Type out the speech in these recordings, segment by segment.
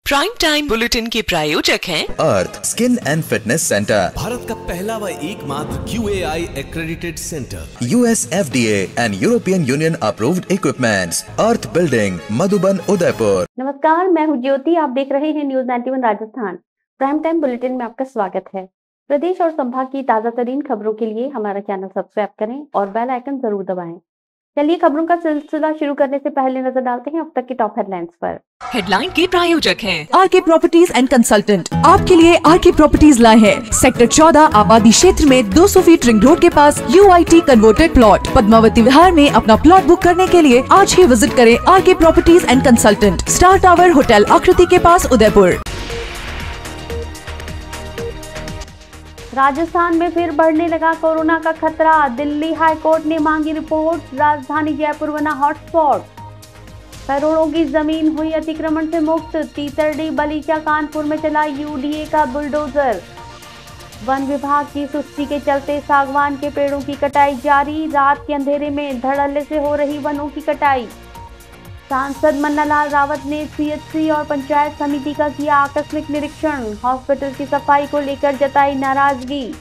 Prime time bulletin के प्रायोजक हैं अर्थ skin and fitness centre, Bharat का पहला व एकमात्र QAI accredited centre, US FDA and European Union approved equipments, Arth building, Madhuban, Udaipur. नमस्कार, मैं हूं ज्योति। आप देख रहे हैं news 91 Rajasthan. Prime time bulletin में आपका स्वागत है। प्रदेश और संभाग की ताजा तरीन खबरों के लिए हमारा चैनल सब्सक्राइब करें और बेल आइकन जरूर दबाएं। चलिए खबरों का सिलसिला शुरू करने से पहले नजर डालते हैं अब तक की टॉप हेडलाइंस पर। हेडलाइन के प्रायोजक हैं आरके प्रॉपर्टीज एंड कंसल्टेंट। आपके लिए आरके प्रॉपर्टीज लाए हैं सेक्टर 14 आबादी क्षेत्र में 200 फीट रिंग रोड के पास UIT converted plot Padmavati Vihar में। अपना प्लॉट बुक करने के लिए आज ही विजिट करें RK properties and consultant, star tower hotel Aakriti के पास, उदयपुर। राजस्थान में फिर बढ़ने लगा कोरोना का खतरा। दिल्ली हाई कोर्ट ने मांगी रिपोर्ट। राजधानी जयपुर बना हॉटस्पॉट। करोड़ों की जमीन हुई अतिक्रमण से मुक्त। तीतरडी, बलीचा, कानपुर में चला UDA का बुलडोजर। वन विभाग की सुस्ती के चलते सागवान के पेड़ों की कटाई जारी। रात के अंधेरे में धड़ल्ले से हो रही वनों की कटाई। सांसद मन्नालाल रावत ने CHC और पंचायत समिति का किया आकस्मिक निरीक्षण। हॉस्पिटल की सफाई को लेकर जताई नाराजगी।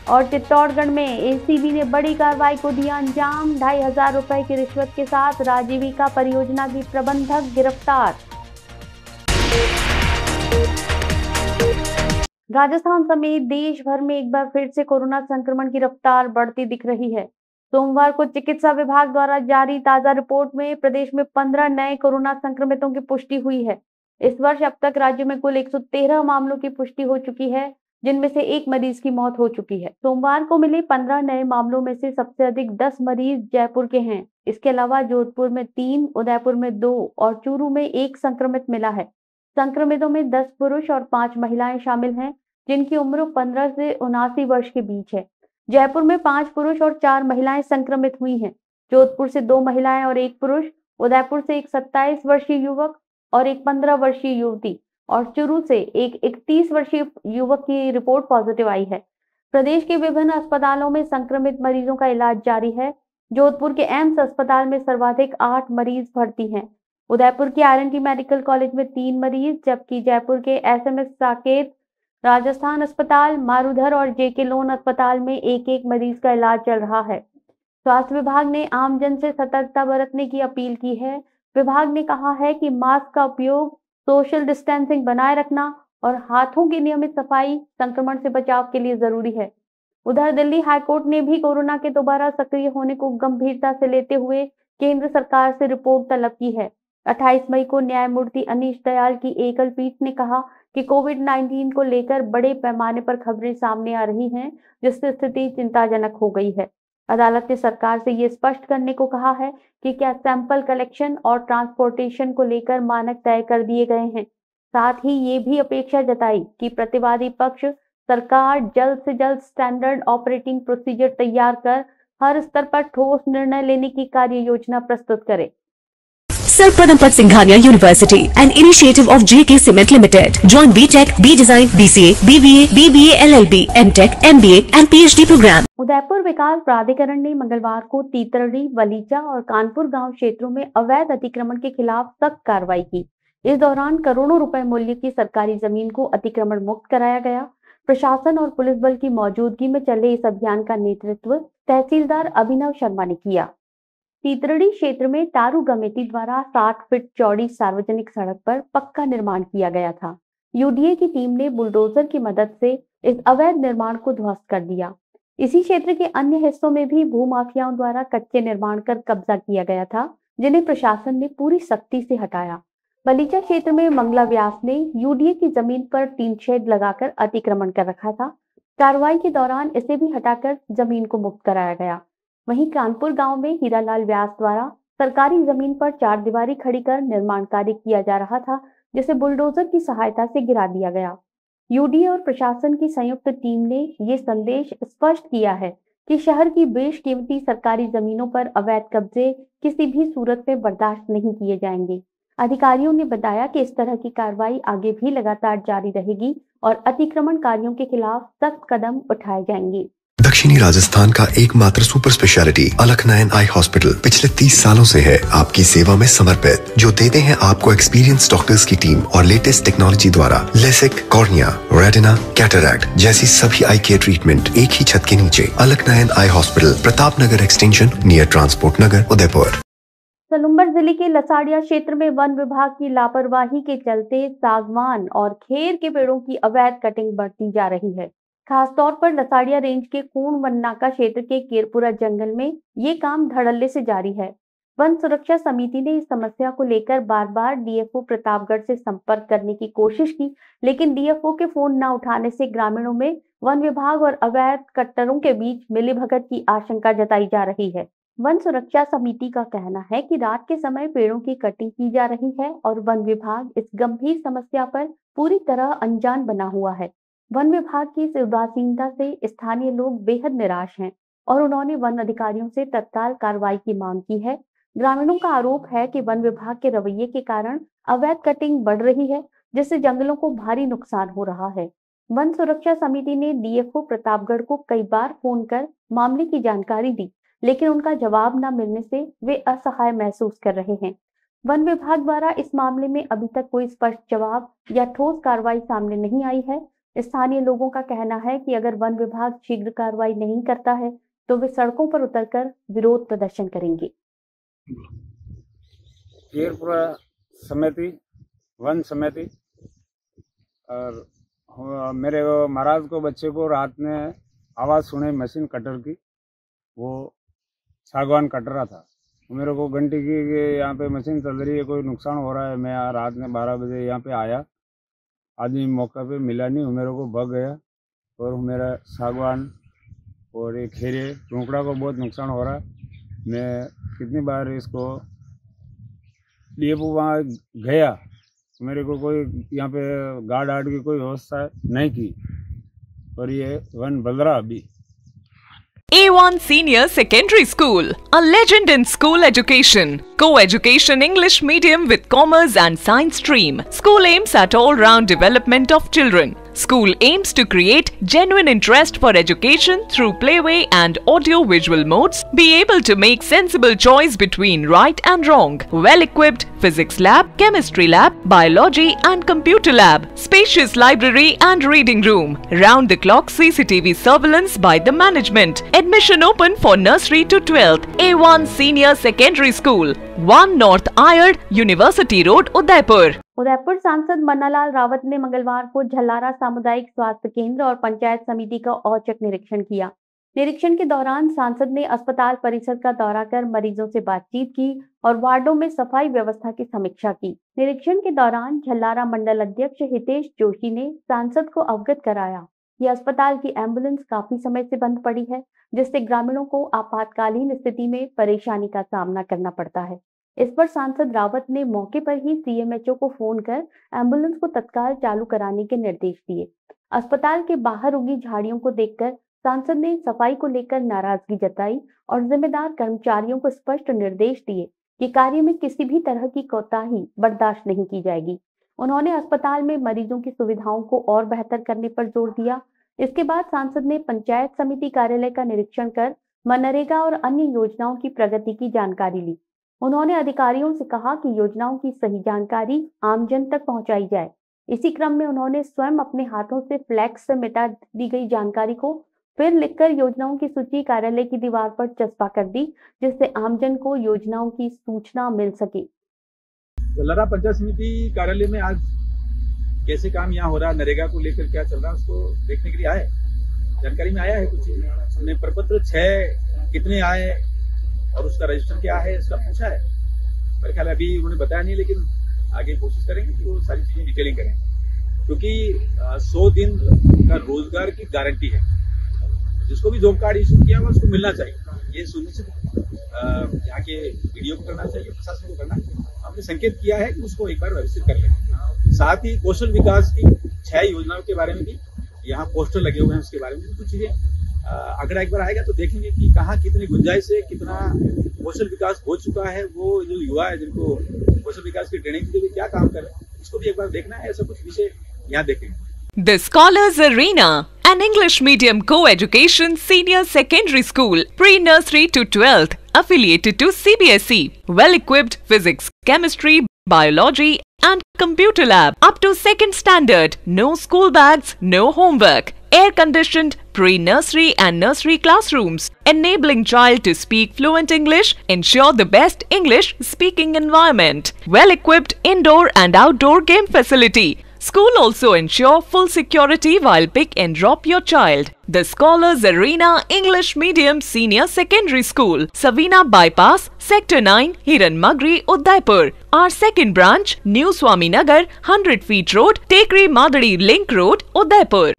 और चित्तौड़गढ़ में ACB ने बड़ी कार्रवाई को दिया अंजाम। 2,500 रुपए की रिश्वत के साथ राजीविका परियोजना की प्रबंधक गिरफ्तार। राजस्थान समेत देश भर में एक बार फिर से कोरोना संक्रमण की रफ्तार बढ़ती दिख रही है। सोमवार को चिकित्सा विभाग द्वारा जारी ताजा रिपोर्ट में प्रदेश में 15 नए कोरोना संक्रमितों की पुष्टि हुई है। इस वर्ष अब तक राज्य में कुल 113 मामलों की पुष्टि हो चुकी है, जिनमें से एक मरीज की मौत हो चुकी है। सोमवार को मिले 15 नए मामलों में से सबसे अधिक 10 मरीज जयपुर के हैं। इसके अलावा जोधपुर में 3, उदयपुर में 2 और चूरू में 1 संक्रमित मिला है। संक्रमितों में 10 पुरुष और 5 महिलाएं शामिल हैं, जिनकी उम्र 15 से 79 वर्ष के बीच है। जयपुर में 5 पुरुष और 4 महिलाएं संक्रमित हुई हैं। जोधपुर से 2 महिलाएं और 1 पुरुष, उदयपुर से एक 27 वर्षीय युवक और एक 15 वर्षीय युवती और चूरू से एक 31 वर्षीय युवक की रिपोर्ट पॉजिटिव आई है। प्रदेश के विभिन्न अस्पतालों में संक्रमित मरीजों का इलाज जारी है। जोधपुर के एम्स अस्पताल में सर्वाधिक 8 मरीज भर्ती हैं। उदयपुर के RNT मेडिकल कॉलेज में 3 मरीज, जबकि जयपुर के SMS साकेत, राजस्थान अस्पताल, मारूधर और JK लोन अस्पताल में एक मरीज का इलाज चल रहा है। स्वास्थ्य विभाग ने आमजन से सतर्कता बरतने की अपील की है। विभाग ने कहा है कि मास्क का उपयोग, सोशल डिस्टेंसिंग बनाए रखना और हाथों की नियमित सफाई संक्रमण से बचाव के लिए जरूरी है। उधर दिल्ली हाईकोर्ट ने भी कोरोना के दोबारा सक्रिय होने को गंभीरता से लेते हुए केंद्र सरकार से रिपोर्ट तलब की है। 28 मई को न्यायमूर्ति अनीश दयाल की एकल पीठ ने कहा कि कोविड-19 को लेकर बड़े पैमाने पर खबरें सामने आ रही हैं, जिससे स्थिति चिंताजनक हो गई है। अदालत ने सरकार से ये स्पष्ट करने को कहा है कि क्या सैंपल कलेक्शन और ट्रांसपोर्टेशन को लेकर मानक तय कर दिए गए हैं। साथ ही ये भी अपेक्षा जताई कि प्रतिवादी पक्ष सरकार जल्द से जल्द स्टैंडर्ड ऑपरेटिंग प्रोसीजर तैयार कर हर स्तर पर ठोस निर्णय लेने की कार्य योजना प्रस्तुत करे। Sir Pradhampad Singhania University, an initiative of JK Cement Limited. Join BTech, B-Design, BCA, BBA, BBA, LLB, MTech, MBA and PhD program. Udaipur विकास प्राधिकरण ने मंगलवार को तीतरडी, बलीचा और कानपुर गांव क्षेत्रों में अवैध अतिक्रमण के खिलाफ सख्त कार्रवाई की। इस दौरान करोड़ों रुपए मूल्य की सरकारी जमीन को अतिक्रमण मुक्त कराया गया। प्रशासन और पुलिस बल की मौजूदगी में चले इस अभियान का नेतृत्व तहसीलदार अभिनव शर्मा ने किया। तीतरडी क्षेत्र में तारू कमेटी द्वारा 60 फीट चौड़ी सार्वजनिक सड़क पर पक्का निर्माण किया गया था। UDA की टीम ने बुलडोजर की मदद से इस अवैध निर्माण को ध्वस्त कर दिया। इसी क्षेत्र के अन्य हिस्सों में भी भूमाफियाओं द्वारा कच्चे निर्माण कर कब्जा किया गया था, जिन्हें प्रशासन ने पूरी सख्ती से हटाया। बलीचा क्षेत्र में मंगला व्यास ने UDA की जमीन पर टीन शेड लगाकर अतिक्रमण कर रखा था। कार्रवाई के दौरान इसे भी हटाकर जमीन को मुक्त कराया गया। वहीं कानपुर गांव में हीरालाल व्यास द्वारा सरकारी जमीन पर 4 दीवारी खड़ी कर निर्माण कार्य किया जा रहा था, जिसे बुलडोजर की सहायता से गिरा दिया गया। UDA और प्रशासन की संयुक्त टीम ने ये संदेश स्पष्ट किया है कि शहर की बेशकीमती सरकारी जमीनों पर अवैध कब्जे किसी भी सूरत में बर्दाश्त नहीं किए जाएंगे। अधिकारियों ने बताया कि इस तरह की कार्रवाई आगे भी लगातार जारी रहेगी और अतिक्रमणकारियों के खिलाफ सख्त कदम उठाए जाएंगे। दक्षिणी राजस्थान का एकमात्र सुपर स्पेशलिटी अलकनयन आई हॉस्पिटल पिछले 30 सालों से है आपकी सेवा में समर्पित, जो देते हैं आपको एक्सपीरियंस डॉक्टर्स की टीम और लेटेस्ट टेक्नोलॉजी द्वारा लेसिक, कॉर्निया, रेटिना, कैटरैक्ट जैसी सभी आई केयर ट्रीटमेंट एक ही छत के नीचे। अलकनयन eye hospital, Pratap Nagar extension, near transport नगर, उदयपुर। सलूम्बर जिले के लसाड़िया क्षेत्र में वन विभाग की लापरवाही के चलते सागवान और खेर के पेड़ों की अवैध कटिंग बढ़ती जा रही है। खासतौर पर लसाड़िया रेंज के कूण वन नाका क्षेत्र के केरपुरा जंगल में ये काम धड़ल्ले से जारी है। वन सुरक्षा समिति ने इस समस्या को लेकर बार बार डीएफओ प्रतापगढ़ से संपर्क करने की कोशिश की, लेकिन डीएफओ के फोन न उठाने से ग्रामीणों में वन विभाग और अवैध कट्टरों के बीच मिलीभगत की आशंका जताई जा रही है। वन सुरक्षा समिति का कहना है कि रात के समय पेड़ों की कटिंग की जा रही है और वन विभाग इस गंभीर समस्या पर पूरी तरह अनजान बना हुआ है। वन विभाग की इस उदासीनता से स्थानीय लोग बेहद निराश हैं और उन्होंने वन अधिकारियों से तत्काल कार्रवाई की मांग की है। ग्रामीणों का आरोप है कि वन विभाग के रवैये के कारण अवैध कटिंग बढ़ रही है, जिससे जंगलों को भारी नुकसान हो रहा है। वन सुरक्षा समिति ने डीएफओ प्रतापगढ़ को कई बार फोन कर मामले की जानकारी दी, लेकिन उनका जवाब न मिलने से वे असहाय महसूस कर रहे हैं। वन विभाग द्वारा इस मामले में अभी तक कोई स्पष्ट जवाब या ठोस कार्रवाई सामने नहीं आई है। स्थानीय लोगों का कहना है कि अगर वन विभाग शीघ्र कार्रवाई नहीं करता है तो वे सड़कों पर उतरकर विरोध प्रदर्शन करेंगे। केरपुरा समिति, वन समिति और मेरे महाराज को बच्चे को रात में आवाज़ सुने मशीन कटर की, वो सागवान कट रहा था। मेरे को घंटी की यहाँ पे मशीन चल रही है, कोई नुकसान हो रहा है। मैं रात में 12 बजे यहाँ पे आया, आदमी मौका पे मिला नहीं, मेरे को भग गया और मेरा सागवान और एक खेरे टुकड़ा को बहुत नुकसान हो रहा है। मैं कितनी बार इसको डीएफओ वहाँ गया, मेरे को कोई यहाँ पे गार्ड आर्ड की कोई व्यवस्था नहीं की और ये वन बल रहा अभी। A1 Senior Secondary School, a legend in school education. Co-education English medium with commerce and science stream. School aims at all-round development of children. School aims to create genuine interest for education through playway and audio-visual modes. Be able to make sensible choice between right and wrong. Well-equipped physics lab, chemistry lab, biology and computer lab. Spacious library and reading room. Round-the-clock CCTV surveillance by the management. Admission open for nursery to 12th. A1 Senior Secondary School, 1 North Ayad, University Road, Udaipur. Udaipur सांसद मन्नालाल रावत ने मंगलवार को झल्लारा सामुदायिक स्वास्थ्य केंद्र और पंचायत समिति का औचक निरीक्षण किया। निरीक्षण के दौरान सांसद ने अस्पताल परिसर का दौरा कर मरीजों से बातचीत की और वार्डों में सफाई व्यवस्था की समीक्षा की। निरीक्षण के दौरान झल्लारा मंडल अध्यक्ष हितेश जोशी ने सांसद को अवगत कराया कि अस्पताल की एम्बुलेंस काफी समय से बंद पड़ी है, जिससे ग्रामीणों को आपातकालीन स्थिति में परेशानी का सामना करना पड़ता है। इस पर सांसद रावत ने मौके पर ही सीएमएचओ को फोन कर एम्बुलेंस को तत्काल चालू कराने के निर्देश दिए। अस्पताल के बाहर उगी झाड़ियों को देखकर सांसद ने सफाई को लेकर नाराजगी जताई और जिम्मेदार कर्मचारियों को स्पष्ट निर्देश दिए कि कार्य में किसी भी तरह की कोताही बर्दाश्त नहीं की जाएगी। उन्होंने अस्पताल में मरीजों की सुविधाओं को और बेहतर करने पर जोर दिया। इसके बाद सांसद ने पंचायत समिति कार्यालय का निरीक्षण कर मनरेगा और अन्य योजनाओं की प्रगति की जानकारी ली। उन्होंने अधिकारियों से कहा कि योजनाओं की सही जानकारी आमजन तक पहुंचाई जाए। इसी क्रम में उन्होंने स्वयं अपने हाथों से फ्लैक्स से मिटा दी गई जानकारी को फिर लिखकर योजनाओं की सूची कार्यालय की दीवार पर चस्पा कर दी, जिससे आमजन को योजनाओं की सूचना मिल सके। झल्लारा पंचायत समिति कार्यालय में आज कैसे काम यहाँ हो रहा है, नरेगा को लेकर क्या चल रहा है, उसको देखने के लिए आए। जानकारी में आया है कुछ हमने प्रपत्र 6 कितने आए और उसका रजिस्टर क्या है, इसका पूछा है। मेरे ख्याल अभी उन्होंने बताया नहीं, लेकिन आगे कोशिश करेंगे कि वो सारी चीजें डिटेलिंग करें, क्योंकि 100 दिन का रोजगार की गारंटी है। जिसको भी जॉब कार्ड इशू किया हुआ उसको मिलना चाहिए। ये सुनिश्चित यहाँ के वीडियो को करना चाहिए, प्रशासन को करना। हमने संकेत किया है कि उसको एक बार व्यवस्थित कर लें। साथ ही कौशल विकास की 6 योजनाओं के बारे में भी यहाँ पोस्टर लगे हुए हैं, उसके बारे में भी कुछ चीजें आंकड़ा एक बार आएगा तो देखेंगे कि कहाँ कितनी गुंजाइश है, कितना कौशल विकास हो चुका है। वो जो युवा है जिनको कौशल विकास की ट्रेनिंग के लिए क्या काम कर रहे हैं, इसको भी एक बार देखना है। ऐसा कुछ विषय यहाँ देखेंगे। The Scholars Arena, an English medium co-education senior secondary school, pre-nursery to 12th, affiliated to CBSE, well-equipped physics, chemistry, biology and computer lab up to 2nd standard, no school bags, no homework, air-conditioned pre-nursery and nursery classrooms, enabling child to speak fluent English, ensure the best English speaking environment, well-equipped indoor and outdoor game facility. School also ensure full security while pick and drop your child. The Scholars Arena English Medium Senior Secondary School, Savina Bypass, Sector 9, Hiranmagri, Udaipur. Our second branch, New Swaminagar, 100 Feet Road, Tekri Madadi Link Road, Udaipur.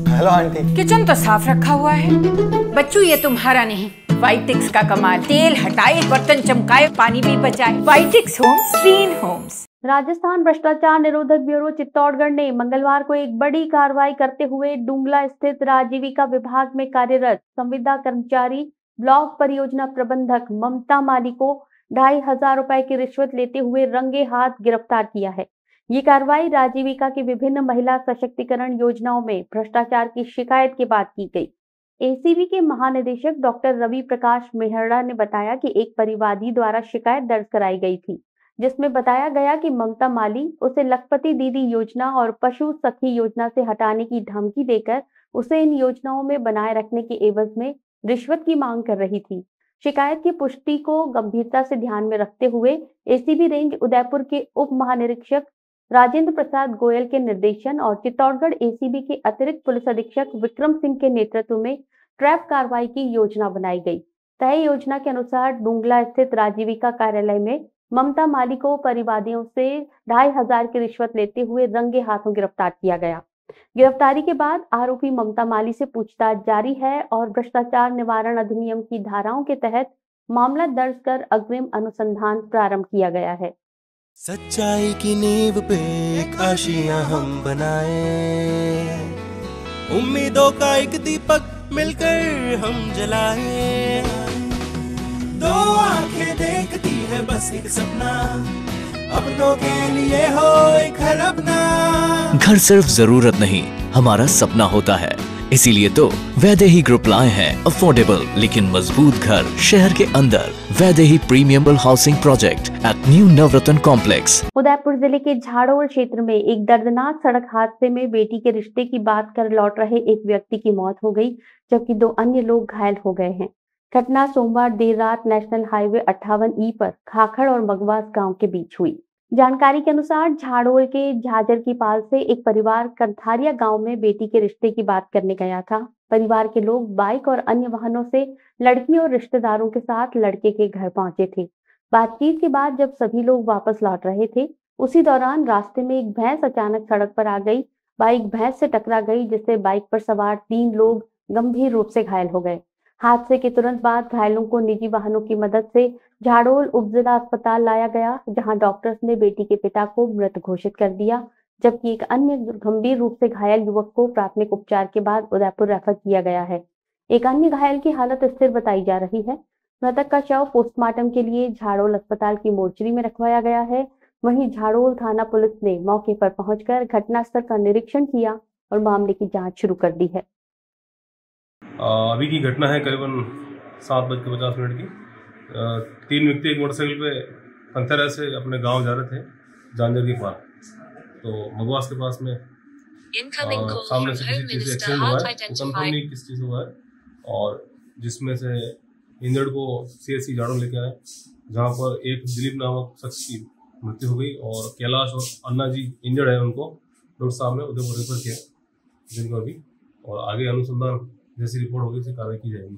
Hello aunty. Kitchen तो साफ रखा हुआ है बच्चू, ये तुम्हारा नहीं, वाइटिक्स का कमाल। तेल हटाए, बर्तन चमकाए, पानी भी बचाए। वाइटिक्स होम्स, क्लीन होम्स। राजस्थान भ्रष्टाचार निरोधक ब्यूरो चित्तौड़गढ़ ने मंगलवार को एक बड़ी कार्रवाई करते हुए डुंगला स्थित आजीविका विभाग में कार्यरत संविदा कर्मचारी ब्लॉक परियोजना प्रबंधक ममता माली को 2,500 रुपए की रिश्वत लेते हुए रंगे हाथ गिरफ्तार किया है। ये कार्रवाई आजीविका की विभिन्न महिला सशक्तिकरण योजनाओं में भ्रष्टाचार की शिकायत के बाद की गई। एसीबी के महानिदेशक डॉक्टर रवि प्रकाश मेहरा ने बताया कि एक परिवादी द्वारा शिकायत दर्ज कराई गई थी, जिसमें बताया गया कि ममता माली उसे लखपति दीदी योजना और पशु सखी योजना से हटाने की धमकी देकर उसे इन योजनाओं में बनाए रखने के एवज में रिश्वत की मांग कर रही थी। शिकायत की पुष्टि को गंभीरता से ध्यान में रखते हुए एसीबी रेंज उदयपुर के उप महानिरीक्षक राजेंद्र प्रसाद गोयल के निर्देशन और चित्तौड़गढ़ एसीबी के अतिरिक्त पुलिस अधीक्षक विक्रम सिंह के नेतृत्व में ट्रैप कार्रवाई की योजना बनाई गई। तय योजना के अनुसार डुंगला स्थित आजीविका कार्यालय में ममता माली को परिवादियों से 2,500 की रिश्वत लेते हुए रंगे हाथों गिरफ्तार किया गया। गिरफ्तारी के बाद आरोपी ममता माली से पूछताछ जारी है और भ्रष्टाचार निवारण अधिनियम की धाराओं के तहत मामला दर्ज कर अग्रिम अनुसंधान प्रारंभ किया गया है। सच्चाई की नींव पे एक आशियां हम बनाए, उम्मीदों का एक दीपक मिलकर हम जलाए। दो आंखें देखती है बस एक सपना, अपनों के लिए हो एक घर अपना। घर सिर्फ जरूरत नहीं, हमारा सपना होता है। इसीलिए तो वैदेही ग्रुप लाए हैं अफोर्डेबल लेकिन मजबूत घर शहर के अंदर। Vaidehi premium housing project at new Navratna complex. Udaipur जिले के झाड़ोल क्षेत्र में एक दर्दनाक सड़क हादसे में बेटी के रिश्ते की बात कर लौट रहे एक व्यक्ति की मौत हो गई, जबकि 2 अन्य लोग घायल हो गए हैं। घटना सोमवार देर रात नेशनल हाईवे 58E पर खाखड़ और मगवास गांव के बीच हुई। जानकारी के अनुसार झाड़ोल के झाजर की पाल से एक परिवार कंथारिया गांव में बेटी के रिश्ते की बात करने गया था। परिवार के लोग बाइक और अन्य वाहनों से लड़की और रिश्तेदारों के साथ लड़के के घर पहुंचे थे। बातचीत के बाद जब सभी लोग वापस लौट रहे थे, उसी दौरान रास्ते में एक भैंस अचानक सड़क पर आ गई। बाइक भैंस से टकरा गई, जिससे बाइक पर सवार 3 लोग गंभीर रूप से घायल हो गए। हादसे के तुरंत बाद घायलों को निजी वाहनों की मदद से झाड़ोल उपजिला अस्पताल लाया गया, जहां डॉक्टर्स ने बेटी के पिता को मृत घोषित कर दिया, जबकि एक अन्य गंभीर रूप से घायल युवक को प्राथमिक उपचार के बाद उदयपुर रेफर किया गया है। एक अन्य घायल की हालत स्थिर बताई जा रही है। मृतक का शव पोस्टमार्टम के लिए झाड़ोल अस्पताल की मोर्चरी में रखवाया गया है। वहीं झाड़ोल थाना पुलिस ने मौके पर पहुंचकर घटनास्थल का निरीक्षण किया और मामले की जाँच शुरू कर दी है। अभी की घटना है करीबन 7:50 की। 3 व्यक्ति एक मोटरसाइकिल पे कंथारिया से अपने गांव जा रहे थे झांझर के पार, तो मगवास के पास में सामने से किसी चीज़ से एक्सीडेंट हुआ है, कंफर्म नहीं किस चीज़ हुआ है, और जिसमें से इंजर्ड को CSC झाड़ोल लेके आए, जहाँ पर एक दिलीप नामक शख्स की मृत्यु हो गई और कैलाश और अन्ना जी इंजर्ड है, उनको डॉक्टर साहब ने उदयपुर रेफर किया जिनको अभी, और आगे अनुसंधान जैसी रिपोर्ट होगी उसे कार्रवाई की जाएगी।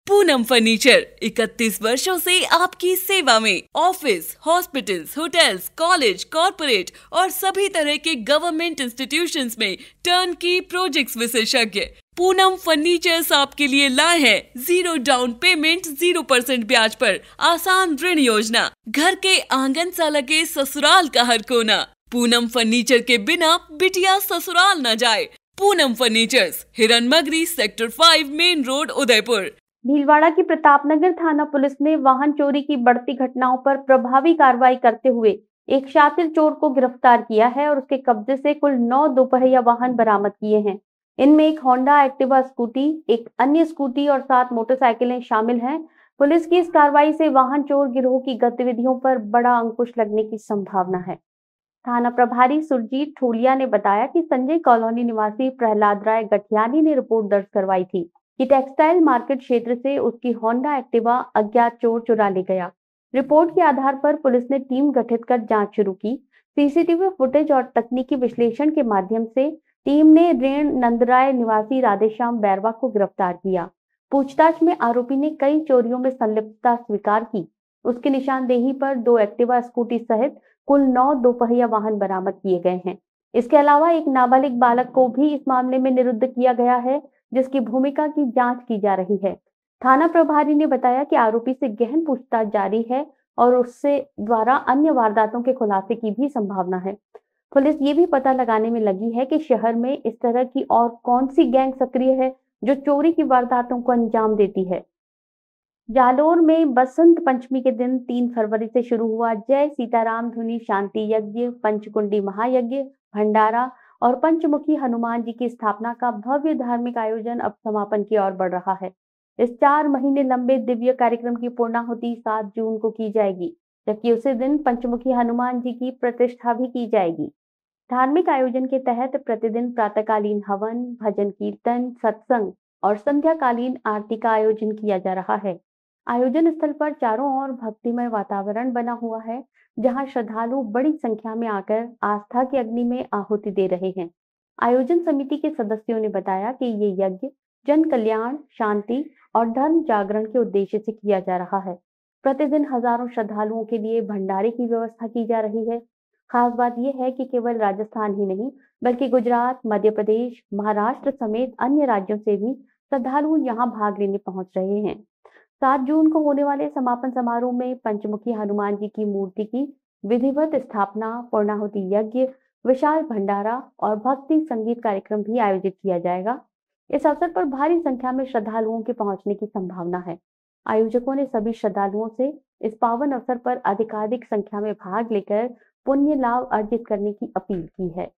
पूनम फर्नीचर 31 वर्षों से आपकी सेवा में। Office, hospitals, hotels, college, corporate और सभी तरह के गवर्नमेंट इंस्टीट्यूशंस में टर्नकी प्रोजेक्ट्स विशेषज्ञ पूनम फर्नीचर्स आपके लिए लाए हैं 0 डाउन पेमेंट 0% ब्याज पर आसान ऋण योजना। घर के आंगन सा लगे ससुराल का हर कोना। पूनम फर्नीचर के बिना बिटिया ससुराल न जाए। Poonam furnitures, Hiranmagri, sector 5, main road, Udaipur. Bhilwara की प्रतापनगर थाना पुलिस ने वाहन चोरी की बढ़ती घटनाओं पर प्रभावी कार्रवाई करते हुए एक शातिर चोर को गिरफ्तार किया है और उसके कब्जे से कुल 9 दोपहिया वाहन बरामद किए हैं। इनमें एक होंडा एक्टिवा स्कूटी, एक अन्य स्कूटी और 7 मोटरसाइकिलें शामिल हैं। पुलिस की इस कार्रवाई से वाहन चोर गिरोह की गतिविधियों पर बड़ा अंकुश लगने की संभावना है। थाना प्रभारी सुरजीत ठोलिया ने बताया कि संजय कॉलोनी निवासी प्रहलाद राय गठियानी ने रिपोर्ट दर्ज करवाई थी कि टेक्सटाइल मार्केट क्षेत्र से उसकी होंडा एक्टिवा अज्ञात चोर चुरा ले गया। रिपोर्ट के आधार पर पुलिस ने टीम गठित कर जांच शुरू की। सीसीटीवी फुटेज और तकनीकी विश्लेषण के माध्यम से टीम ने रेण नंदराय निवासी राधेश्याम बैरवा को गिरफ्तार किया। पूछताछ में आरोपी ने कई चोरियों में संलिप्तता स्वीकार की। उसकी निशानदेही पर 2 एक्टिवा स्कूटी सहित कुल 9 दोपहिया वाहन बरामद किए गए हैं। इसके अलावा एक नाबालिग बालक को भी इस मामले में निरुद्ध किया गया है, जिसकी भूमिका की जांच की जा रही है। थाना प्रभारी ने बताया कि आरोपी से गहन पूछताछ जारी है और उससे द्वारा अन्य वारदातों के खुलासे की भी संभावना है। पुलिस ये भी पता लगाने में लगी है कि शहर में इस तरह की और कौन सी गैंग सक्रिय है जो चोरी की वारदातों को अंजाम देती है। जालोर में बसंत पंचमी के दिन 3 फरवरी से शुरू हुआ जय सीताराम धुनी शांति यज्ञ, पंचकुंडी महायज्ञ, भंडारा और पंचमुखी हनुमान जी की स्थापना का भव्य धार्मिक आयोजन अब समापन की ओर बढ़ रहा है। इस 4 महीने लंबे दिव्य कार्यक्रम की पूर्णाहुति 7 जून को की जाएगी, जबकि उसी दिन पंचमुखी हनुमान जी की प्रतिष्ठा भी की जाएगी। धार्मिक आयोजन के तहत प्रतिदिन प्रातःकालीन हवन, भजन कीर्तन, सत्संग और संध्याकालीन आरती का आयोजन किया जा रहा है। आयोजन स्थल पर चारों ओर भक्तिमय वातावरण बना हुआ है, जहां श्रद्धालु बड़ी संख्या में आकर आस्था की अग्नि में आहुति दे रहे हैं। आयोजन समिति के सदस्यों ने बताया कि ये यज्ञ जन कल्याण, शांति और धर्म जागरण के उद्देश्य से किया जा रहा है। प्रतिदिन हजारों श्रद्धालुओं के लिए भंडारे की व्यवस्था की जा रही है। खास बात यह है कि केवल राजस्थान ही नहीं, बल्कि गुजरात, मध्य प्रदेश, महाराष्ट्र समेत अन्य राज्यों से भी श्रद्धालु यहां भाग लेने पहुंच रहे हैं। 7 जून को होने वाले समापन समारोह में पंचमुखी हनुमान जी की मूर्ति की विधिवत स्थापना, पूर्णाहुति यज्ञ, विशाल भंडारा और भक्ति संगीत कार्यक्रम भी आयोजित किया जाएगा। इस अवसर पर भारी संख्या में श्रद्धालुओं के पहुंचने की संभावना है। आयोजकों ने सभी श्रद्धालुओं से इस पावन अवसर पर अधिकाधिक संख्या में भाग लेकर पुण्य लाभ अर्जित करने की अपील की है।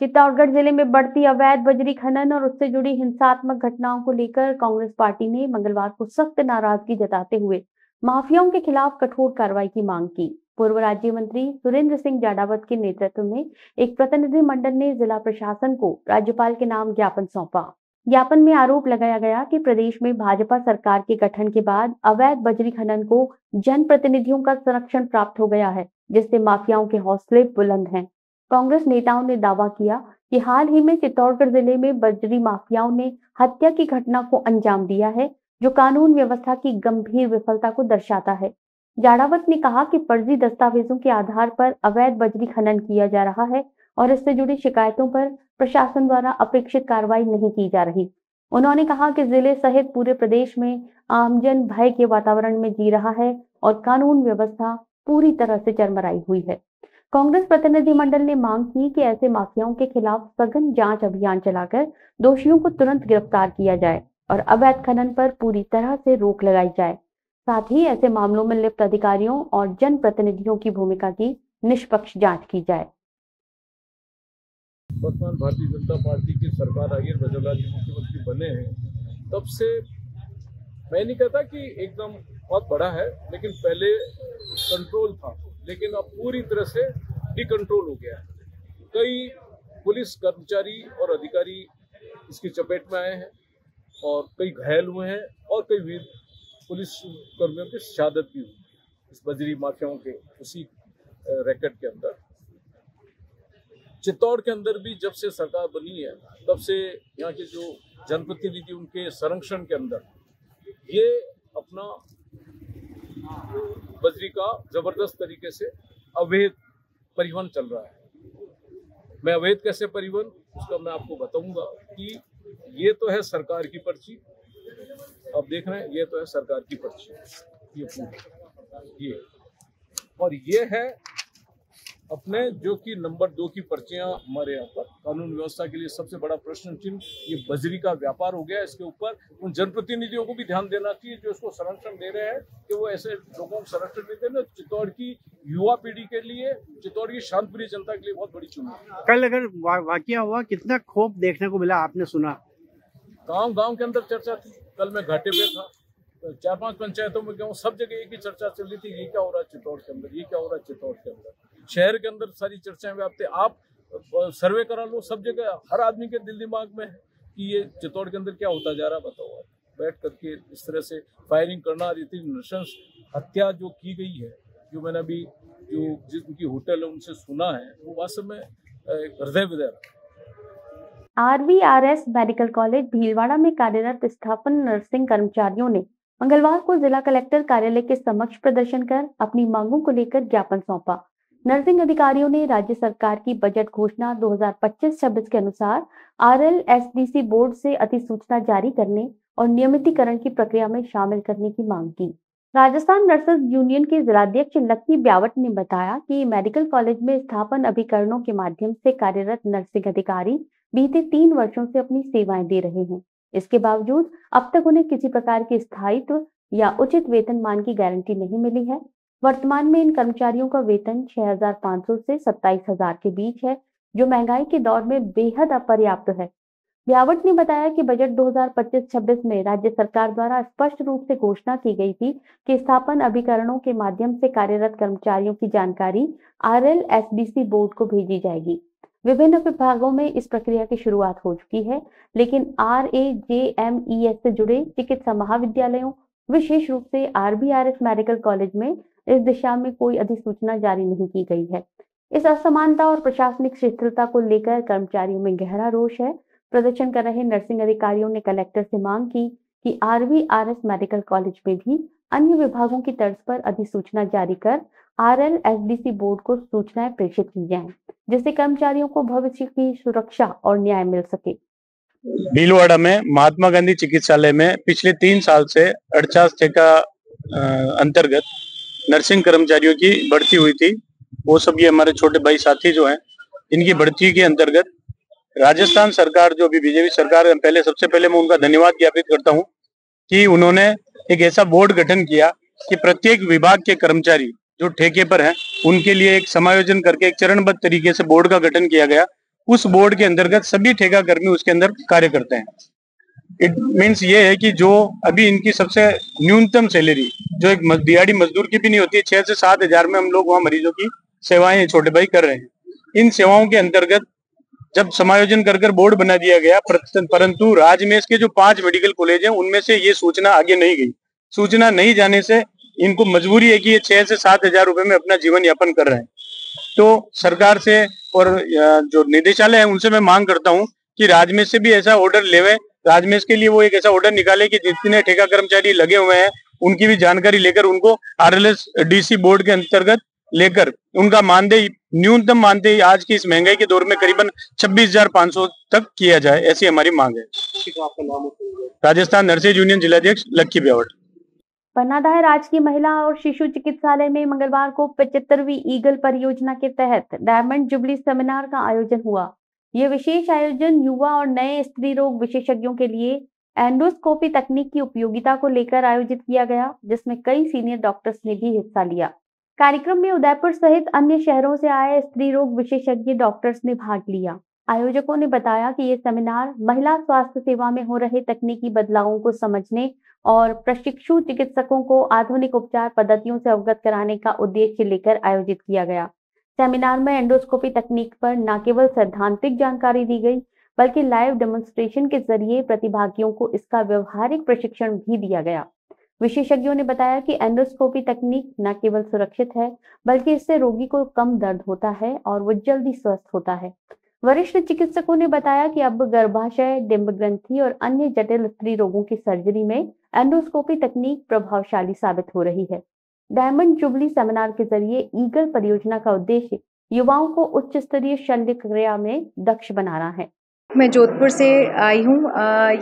चित्तौड़गढ़ जिले में बढ़ती अवैध बजरी खनन और उससे जुड़ी हिंसात्मक घटनाओं को लेकर कांग्रेस पार्टी ने मंगलवार को सख्त नाराजगी जताते हुए माफियाओं के खिलाफ कठोर कार्रवाई की मांग की। पूर्व राज्य मंत्री सुरेंद्र सिंह जाडावत के नेतृत्व में एक प्रतिनिधिमंडल ने जिला प्रशासन को राज्यपाल के नाम ज्ञापन सौंपा। ज्ञापन में आरोप लगाया गया कि प्रदेश में भाजपा सरकार के गठन के बाद अवैध बजरी खनन को जनप्रतिनिधियों का संरक्षण प्राप्त हो गया है, जिससे माफियाओं के हौसले बुलंद हैं। कांग्रेस नेताओं ने दावा किया कि हाल ही में चित्तौड़गढ़ जिले में बजरी माफियाओं ने हत्या की घटना को अंजाम दिया है, जो कानून व्यवस्था की गंभीर विफलता को दर्शाता है। जाडावत ने कहा कि फर्जी दस्तावेजों के आधार पर अवैध बजरी खनन किया जा रहा है और इससे जुड़ी शिकायतों पर प्रशासन द्वारा अपेक्षित कार्रवाई नहीं की जा रही। उन्होंने कहा कि जिले सहित पूरे प्रदेश में आमजन भय के वातावरण में जी रहा है और कानून व्यवस्था पूरी तरह से चरमराई हुई है। कांग्रेस प्रतिनिधिमंडल ने मांग की कि ऐसे माफियाओं के खिलाफ सघन जांच अभियान चलाकर दोषियों को तुरंत गिरफ्तार किया जाए और अवैध खनन पर पूरी तरह से रोक लगाई जाए। साथ ही ऐसे मामलों में लिप्त अधिकारियों और जनप्रतिनिधियों की भूमिका की निष्पक्ष जांच की जाए। वर्तमान भारतीय जनता पार्टी की सरकार आई और बजरंग जी मुख्यमंत्री बने हैं, तब से मैं नहीं कहता कि एकदम बहुत बड़ा है, लेकिन पहले कंट्रोल था, लेकिन अब पूरी तरह से डिकंट्रोल हो गया है। कई पुलिस कर्मचारी और अधिकारी इसकी चपेट में आए हैं और कई घायल हुए हैं और कई वीर पुलिस कर्मियों की शहादत भी हुई इस बजरी माफियाओं के उसी रैकेट के अंदर। चित्तौड़ के अंदर भी जब से सरकार बनी है, तब से यहाँ के जो जनप्रतिनिधि उनके संरक्षण के अंदर ये अपना बजरी का जबरदस्त तरीके से अवैध परिवहन चल रहा है। मैं अवैध कैसे परिवहन, उसका मैं आपको बताऊंगा कि ये तो है सरकार की पर्ची, आप देख रहे हैं, ये तो है सरकार की पर्ची, ये पूरी ये, और ये है अपने जो कि नंबर 2 की पर्चियां हमारे यहाँ पर कानून व्यवस्था के लिए सबसे बड़ा प्रश्न चिन्ह ये बजरी का व्यापार हो गया। इसके ऊपर उन जनप्रतिनिधियों को भी ध्यान देना चाहिए जो इसको संरक्षण दे रहे हैं कि वो ऐसे लोगों को संरक्षण देते हैं। चित्तौड़ की युवा पीढ़ी के लिए, चित्तौड़ की शांतप्रिय जनता के लिए बहुत बड़ी चुनौती। कल अगर वाकया हुआ, कितना क्षोभ देखने को मिला, आपने सुना? गांव के अंदर चर्चा थी। कल मैं घाटे पे था, 4-5 पंचायतों में गया, सब जगह एक ही चर्चा चल रही थी, ये क्या हो रहा है चित्तौड़ के अंदर, ये क्या हो रहा है चित्तौड़ के अंदर। शहर के अंदर सारी चर्चाएं व्याप्त है। आप सर्वे करा लो, सब जगह हर आदमी के दिल दिमाग में है कि ये चित्तौड़ के अंदर क्या होता जा रहा है। बताओ, बैठ करके इस तरह से फायरिंग करना, रीति नृशंस हत्या जो की गई है, जो मैंने अभी जो जिनकी होटल है उनसे सुना है, वो वास्तव में हृदय विदारक। RVRS मेडिकल कॉलेज भीलवाड़ा में कार्यरत स्थापन नर्सिंग कर्मचारियों ने मंगलवार को जिला कलेक्टर कार्यालय के समक्ष प्रदर्शन कर अपनी मांगों को लेकर ज्ञापन सौंपा। नर्सिंग अधिकारियों ने राज्य सरकार की बजट घोषणा 2025-26 के अनुसार RLSDC बोर्ड से अधिसूचना जारी करने और नियमितीकरण की प्रक्रिया में शामिल करने की मांग की। राजस्थान नर्सेज यूनियन के जिलाध्यक्ष लक्की ब्यावट ने बताया कि मेडिकल कॉलेज में स्थापन अभिकरणों के माध्यम से कार्यरत नर्सिंग अधिकारी बीते 3 वर्षों से अपनी सेवाएं दे रहे हैं। इसके बावजूद अब तक उन्हें किसी प्रकार के स्थायित्व या उचित वेतनमान की गारंटी नहीं मिली है। वर्तमान में इन कर्मचारियों का वेतन 6,500 से 27,000 के बीच है, जो महंगाई के दौर में बेहद अपर्याप्त है। ब्यावट ने बताया कि बजट 2025-26 में राज्य सरकार द्वारा स्पष्ट रूप से घोषणा की गई थी कि स्थापन अभिकरणों के माध्यम से कार्यरत कर्मचारियों की जानकारी RLSDC बोर्ड को भेजी जाएगी। विभिन्न विभागों में इस प्रक्रिया की शुरुआत हो चुकी है, लेकिन RAJMES से जुड़े चिकित्सा महाविद्यालयों, विशेष रूप से RVRS मेडिकल कॉलेज में इस दिशा में कोई अधिसूचना जारी नहीं की गई है। इस असमानता और प्रशासनिक शिथिलता को लेकर कर्मचारियों में गहरा रोष है। प्रदर्शन कर रहे नर्सिंग अधिकारियों ने कलेक्टर से मांग की कि RVRS मेडिकल कॉलेज में भी अन्य विभागों की तर्ज पर अधिसूचना जारी कर RLSDC बोर्ड को सूचनाएं प्रेषित की जाएं, जिससे कर्मचारियों को भविष्य की सुरक्षा और न्याय मिल सके। भीलवाड़ा में महात्मा गांधी चिकित्सालय में पिछले 3 साल से 48 ठेका अंतर्गत नर्सिंग कर्मचारियों की भर्ती हुई थी। वो सब ये हमारे छोटे भाई साथी जो हैं, इनकी भर्ती के अंतर्गत राजस्थान सरकार, जो अभी बीजेपी सरकार है, पहले सबसे पहले मैं उनका धन्यवाद ज्ञापित करता हूं कि उन्होंने एक ऐसा बोर्ड गठन किया कि प्रत्येक विभाग के कर्मचारी जो ठेके पर हैं उनके लिए एक समायोजन करके एक चरणबद्ध तरीके से बोर्ड का गठन किया गया। उस बोर्ड के अंतर्गत सभी ठेका कर्मी उसके अंदर कार्य करते हैं। इट मीन्स ये है कि जो अभी इनकी सबसे न्यूनतम सैलरी जो एक दिहाड़ी मजदूर की भी नहीं होती है, 6 से 7 हजार में हम लोग वहाँ मरीजों की सेवाएं छोटे भाई कर रहे हैं। इन सेवाओं के अंतर्गत जब समायोजन कर बोर्ड बना दिया गया, परंतु राज्य में इसके जो 5 मेडिकल कॉलेज हैं उनमें से ये सूचना आगे नहीं गई। सूचना नहीं जाने से इनको मजबूरी है कि ये 6 से 7 हजार रुपए में अपना जीवन यापन कर रहे हैं। तो सरकार से और जो निदेशालय है उनसे मैं मांग करता हूं कि राजमेश से भी ऐसा ऑर्डर लेवे। राजमेश के लिए वो एक ऐसा ऑर्डर निकाले कि जितने ठेका कर्मचारी लगे हुए हैं उनकी भी जानकारी लेकर उनको RLSDC बोर्ड के अंतर्गत लेकर उनका मानदेय, न्यूनतम मानदेय आज की इस महंगाई के दौर में करीबन 26,500 तक किया जाए, ऐसी हमारी मांग है। राजस्थान नर्सेज यूनियन जिलाध्यक्ष लक्की ब्यावट। पन्नाधार राजकीय महिला और शिशु चिकित्सालय में मंगलवार को 75वीं ईगल परियोजना के तहत डायमंड जुबली सेमिनार का आयोजन हुआ। यह विशेष आयोजन युवा और नए स्त्री रोग विशेषज्ञों के लिए एंडोस्कोपी तकनीक की उपयोगिता को लेकर आयोजित किया गया, जिसमें कई सीनियर डॉक्टर्स ने भी हिस्सा लिया। कार्यक्रम में उदयपुर सहित अन्य शहरों से आए स्त्री रोग विशेषज्ञ डॉक्टर्स ने भाग लिया। आयोजकों ने बताया कि ये सेमिनार महिला स्वास्थ्य सेवा में हो रहे तकनीकी बदलावों को समझने और प्रशिक्षु चिकित्सकों को आधुनिक उपचार पद्धतियों से अवगत कराने का उद्देश्य लेकर आयोजित किया गया। सेमिनार में एंडोस्कोपी तकनीक पर न केवल सैद्धांतिक जानकारी दी गई, बल्कि लाइव डेमोन्स्ट्रेशन के जरिए प्रतिभागियों को इसका व्यवहारिक प्रशिक्षण भी दिया गया। विशेषज्ञों ने बताया कि एंडोस्कोपी तकनीक न केवल सुरक्षित है, बल्कि इससे रोगी को कम दर्द होता है और वो जल्दी स्वस्थ होता है। वरिष्ठ चिकित्सकों ने बताया कि अब गर्भाशय, डिंब ग्रंथि और अन्य जटिल स्त्री रोगों की सर्जरी में एंडोस्कोपी तकनीक प्रभावशाली साबित हो रही है। डायमंड जुबली सेमिनार के जरिए ईगल परियोजना का उद्देश्य युवाओं को उच्च स्तरीय शल्य क्रिया में दक्ष बनाना है। मैं जोधपुर से आई हूँ।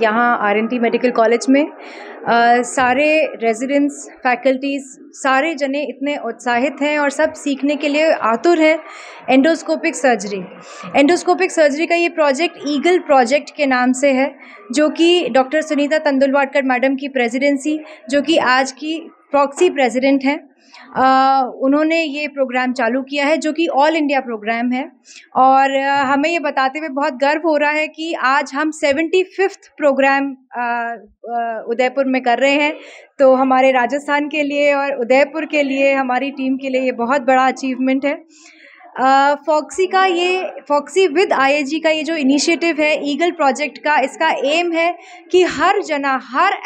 यहाँ आरएनटी मेडिकल कॉलेज में सारे रेजिडेंट्स, फैकल्टीज़, सारे जने इतने उत्साहित हैं और सब सीखने के लिए आतुर हैं एंडोस्कोपिक सर्जरी। एंडोस्कोपिक सर्जरी का ये प्रोजेक्ट ईगल प्रोजेक्ट के नाम से है, जो कि डॉक्टर सुनीता तंदुलवाडकर मैडम की प्रेसिडेंसी, जो कि आज की प्रॉक्सी प्रेसिडेंट हैं, उन्होंने ये प्रोग्राम चालू किया है, जो कि ऑल इंडिया प्रोग्राम है। और हमें ये बताते हुए बहुत गर्व हो रहा है कि आज हम 75th प्रोग्राम उदयपुर में कर रहे हैं। तो हमारे राजस्थान के लिए और उदयपुर के लिए, हमारी टीम के लिए ये बहुत बड़ा अचीवमेंट है। फॉक्सी विद आईएजी का ये जो इनिशिएटिव है ईगल प्रोजेक्ट का, इसका एम है कि हर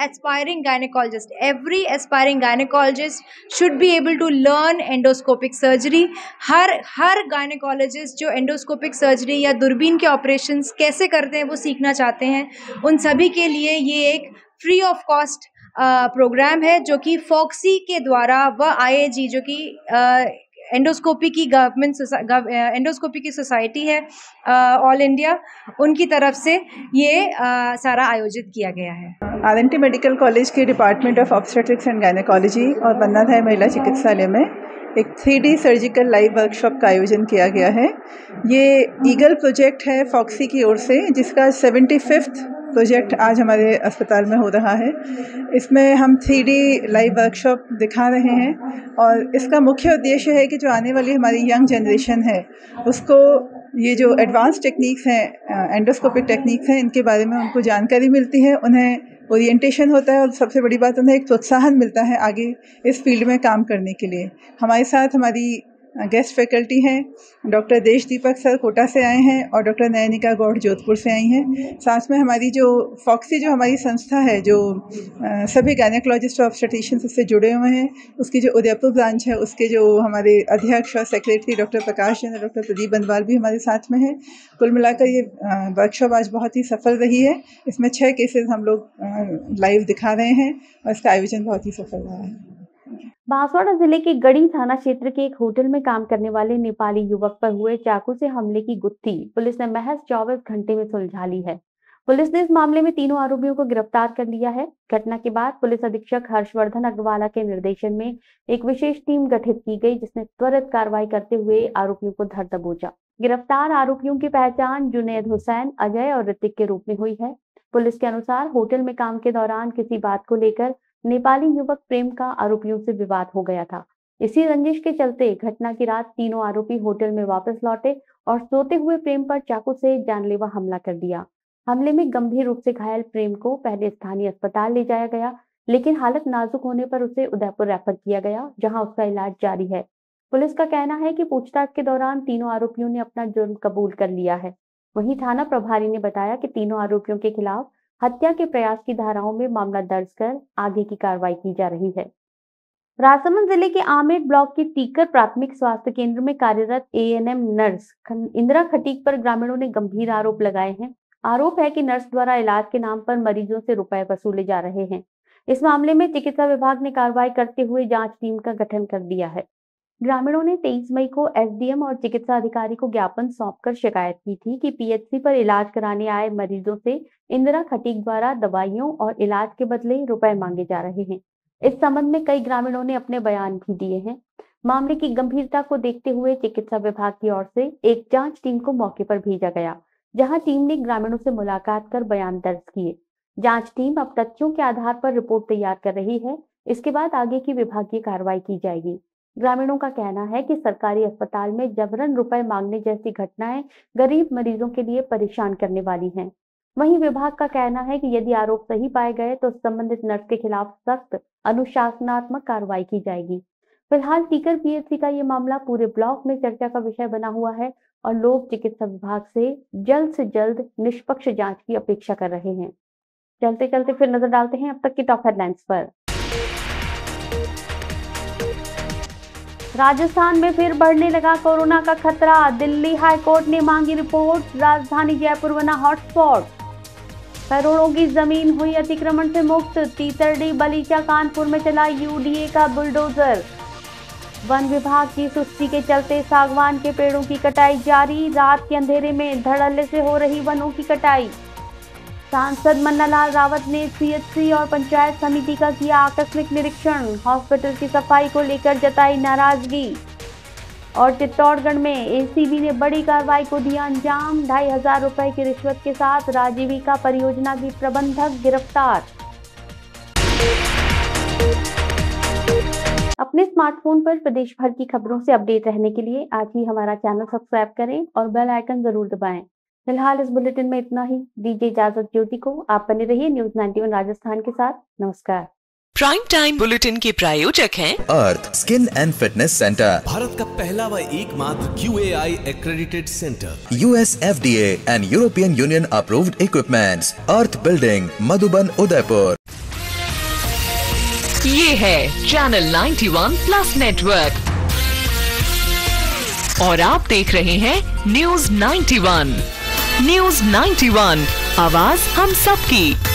aspiring gynaecologist, every aspiring gynaecologist should be able to learn endoscopic surgery. हर गायनेकोलॉजिस्ट जो एंडोस्कोपिक सर्जरी या दूरबीन के ऑपरेशंस कैसे करते हैं वो सीखना चाहते हैं, उन सभी के लिए ये एक फ्री ऑफ कॉस्ट प्रोग्राम है, जो कि फॉक्सी के द्वारा व आईएजी, जो कि एंडोस्कोपी की एंडोस्कोपी की सोसाइटी है ऑल इंडिया, उनकी तरफ से ये सारा आयोजित किया गया है। आरएनटी मेडिकल कॉलेज के department of obstetrics and gynaecology और बन्नाधाय महिला चिकित्सालय में एक 3D सर्जिकल लाइव वर्कशॉप का आयोजन किया गया है। ये ईगल प्रोजेक्ट है फॉक्सी की ओर से, जिसका 75th प्रोजेक्ट आज हमारे अस्पताल में हो रहा है। इसमें हम 3D लाइव वर्कशॉप दिखा रहे हैं और इसका मुख्य उद्देश्य है कि जो आने वाली हमारी यंग जनरेशन है उसको ये जो एडवांस टेक्निक्स हैं, एंडोस्कोपिक टेक्निक्स हैं, इनके बारे में उनको जानकारी मिलती है, उन्हें ओरिएंटेशन होता है और सबसे बड़ी बात उन्हें एक प्रोत्साहन मिलता है आगे इस फील्ड में काम करने के लिए। हमारे साथ हमारी गेस्ट फैकल्टी हैं, डॉक्टर देश दीपक सर कोटा से आए हैं और डॉक्टर नयनिका गौड़ जोधपुर से आई हैं। साथ में हमारी जो फॉक्सी जो हमारी संस्था है, जो सभी गायनेकोलॉजिस्ट और ऑब्स्टेट्रिशियंस उससे जुड़े हुए हैं, उसकी जो उदयपुर ब्रांच है, उसके जो हमारे अध्यक्ष और सेक्रेटरी डॉक्टर प्रकाश जैन और डॉक्टर प्रदीप बनवाल भी हमारे साथ में हैं। कुल मिलाकर ये वर्कशॉप आज बहुत ही सफल रही है। इसमें 6 केसेस हम लोग लाइव दिखा रहे हैं और इसका आयोजन बहुत ही सफल रहा है। बांसवाड़ा जिले के गढ़ी थाना क्षेत्र के एक होटल में काम करने वाले नेपाली युवक पर हुए चाकू से हमले की गुत्थी पुलिस ने महज 24 घंटे में सुलझा ली है। पुलिस ने इस मामले में तीनों आरोपियों को गिरफ्तार कर लिया है। घटना के बाद पुलिस अधीक्षक हर्षवर्धन अग्रवाला के निर्देशन में एक विशेष टीम गठित की गई, जिसने त्वरित कार्रवाई करते हुए आरोपियों को धर दबोचा। गिरफ्तार आरोपियों की पहचान जुनैद हुसैन, अजय और ऋतिक के रूप में हुई है। पुलिस के अनुसार होटल में काम के दौरान किसी बात को लेकर नेपाली युवक प्रेम का आरोपियों से विवाद हो गया था। इसी रंजिश के चलते घटना की रात तीनों आरोपी होटल में वापस लौटे और सोते हुए प्रेम पर चाकू से जानलेवा हमला कर दिया। हमले में गंभीर रूप से घायल प्रेम को पहले स्थानीय अस्पताल ले जाया गया, लेकिन हालत नाजुक होने पर उसे उदयपुर रेफर किया गया, जहां उसका इलाज जारी है। पुलिस का कहना है कि पूछताछ के दौरान तीनों आरोपियों ने अपना जुर्म कबूल कर लिया है। वहीं थाना प्रभारी ने बताया कि तीनों आरोपियों के खिलाफ हत्या के प्रयास की धाराओं में मामला दर्ज कर आगे की कार्रवाई की जा रही है। राजसमंद जिले के आमेर ब्लॉक के टीकर प्राथमिक स्वास्थ्य केंद्र में कार्यरत एएनएम नर्स इंदिरा खटीक पर ग्रामीणों ने गंभीर आरोप लगाए हैं। आरोप है कि नर्स द्वारा इलाज के नाम पर मरीजों से रुपए वसूले जा रहे हैं। इस मामले में चिकित्सा विभाग ने कार्रवाई करते हुए जांच टीम का गठन कर दिया है। ग्रामीणों ने 23 मई को एसडीएम और चिकित्सा अधिकारी को ज्ञापन सौंपकर शिकायत की थी कि पीएचसी पर इलाज कराने आए मरीजों से इंदिरा खटीक द्वारा दवाइयों और इलाज के बदले रुपए मांगे जा रहे हैं। इस संबंध में कई ग्रामीणों ने अपने बयान भी दिए हैं। मामले की गंभीरता को देखते हुए चिकित्सा विभाग की ओर से एक जांच टीम को मौके पर भेजा गया, जहां टीम ने ग्रामीणों से मुलाकात कर बयान दर्ज किए। जांच टीम अब तथ्यों के आधार पर रिपोर्ट तैयार कर रही है। इसके बाद आगे की विभागीय कार्रवाई की जाएगी। ग्रामीणों का कहना है कि सरकारी अस्पताल में जबरन रुपए मांगने जैसी घटनाएं गरीब मरीजों के लिए परेशान करने वाली हैं। वहीं विभाग का कहना है कि यदि आरोप सही पाए गए तो संबंधित नर्स के खिलाफ सख्त अनुशासनात्मक कार्रवाई की जाएगी। फिलहाल टीकर पीएचसी का ये मामला पूरे ब्लॉक में चर्चा का विषय बना हुआ है और लोग चिकित्सा विभाग से जल्द निष्पक्ष जांच की अपेक्षा कर रहे हैं। चलते चलते फिर नजर डालते हैं अब तक की टॉप हेडलाइंस पर। राजस्थान में फिर बढ़ने लगा कोरोना का खतरा। दिल्ली हाईकोर्ट ने मांगी रिपोर्ट। राजधानी जयपुर बना हॉटस्पॉट। करोड़ों की जमीन हुई अतिक्रमण से मुक्त। तीसरडी बलीचा कानपुर में चला यूडीए का बुलडोजर। वन विभाग की सुस्ती के चलते सागवान के पेड़ों की कटाई जारी, रात के अंधेरे में धड़ल्ले से हो रही वनों की कटाई। सांसद मन्नालाल रावत ने सीएचसी और पंचायत समिति का किया आकस्मिक निरीक्षण, हॉस्पिटल की सफाई को लेकर जताई नाराजगी। और चित्तौड़गढ़ में एसीबी ने बड़ी कार्रवाई को दिया अंजाम, 2500 रुपए की रिश्वत के साथ राजीविका परियोजना की प्रबंधक गिरफ्तार। अपने स्मार्टफोन पर प्रदेश भर की खबरों से अपडेट रहने के लिए आज ही हमारा चैनल सब्सक्राइब करें और बेल आइकन जरूर दबाएं। फिलहाल इस बुलेटिन में इतना ही। दीजिए इजाजत ज्योति को। आप बने रहिए न्यूज 91 राजस्थान के साथ। नमस्कार। प्राइम टाइम बुलेटिन के प्रायोजक हैं अर्थ skin and fitness centre, Bharat का पहला व एकमात्र QAI accredited centre, US FDA and European Union approved equipments, earth building, Madhuban, Udaipur. ये है चैनल 91 प्लस नेटवर्क और आप देख रहे हैं न्यूज 91। न्यूज 91, आवाज हम सबकी।